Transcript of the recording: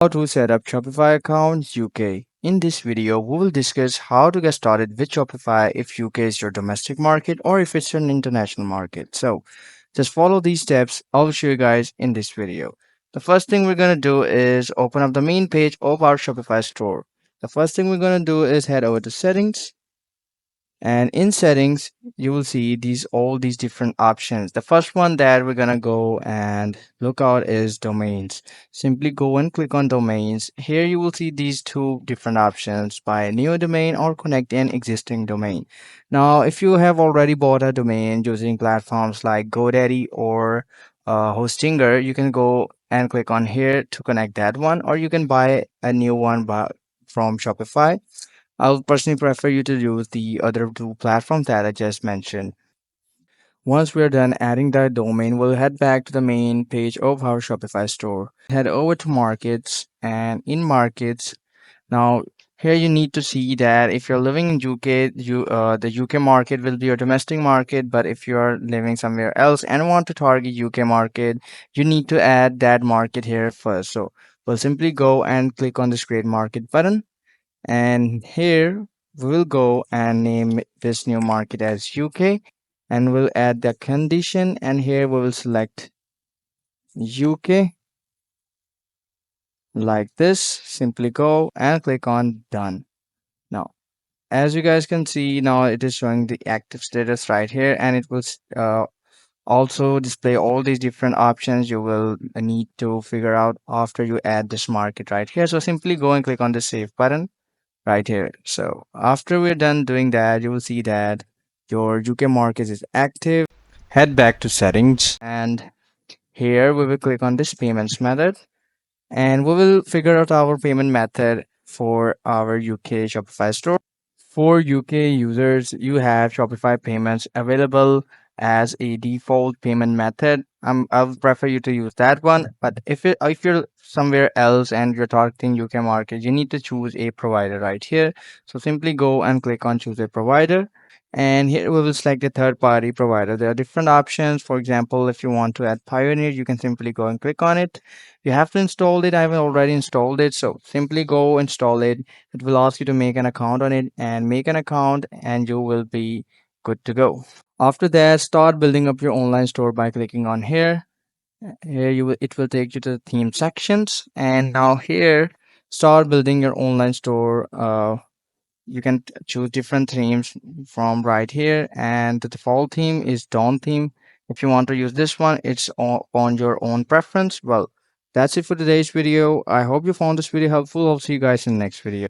How to set up Shopify account UK. In this video, we will discuss how to get started with Shopify if UK is your domestic market or if it's an international market. So just follow these steps. I'll show you guys in this video. The first thing we're going to do is open up the main page of our Shopify store. The first thing we're going to do is head over to settings, and in settings you will see all these different options. The first one that we're gonna go and look out is domains. Simply go and click on domains. Here you will see these two different options: buy a new domain or connect an existing domain. Now if you have already bought a domain using platforms like GoDaddy or Hostinger, you can go and click on here to connect that one, or you can buy a new one from Shopify. I'll personally prefer you to use the other two platforms that I just mentioned. Once we're done adding that domain, we'll head back to the main page of our Shopify store. Head over to markets, and in markets, now here you need to see that if you're living in UK, the UK market will be your domestic market, but if you're living somewhere else and want to target UK market, you need to add that market here first. So we'll simply go and click on this create market button, and here we will go and name this new market as UK, and we'll add the condition, and here we will select UK like this. Simply go and click on done. Now as you guys can see, now it is showing the active status right here, and it will also display all these different options you will need to figure out after you add this market right here. So simply go and click on the save button right here. So after we're done doing that, you will see that your UK market is active. Head back to settings, and here we will click on this payments method, and we will figure out our payment method for our UK Shopify store. For UK users, you have Shopify payments available as a default payment method. I would prefer you to use that one. But if you're somewhere else and you're targeting UK market, you need to choose a provider right here. So simply go and click on choose a provider. And here we will select a third party provider. There are different options. For example, if you want to add Pioneer, you can simply go and click on it. You have to install it. I've already installed it. So simply go install it. It will ask you to make an account on it, and make an account, and you will be good to go. After that, start building up your online store by clicking on here. Here it will take you to the theme sections, and now here start building your online store. You can choose different themes from right here, and the default theme is Dawn theme. If you want to use this one, it's on your own preference. Well, that's it for today's video. I hope you found this video helpful. I'll see you guys in the next video.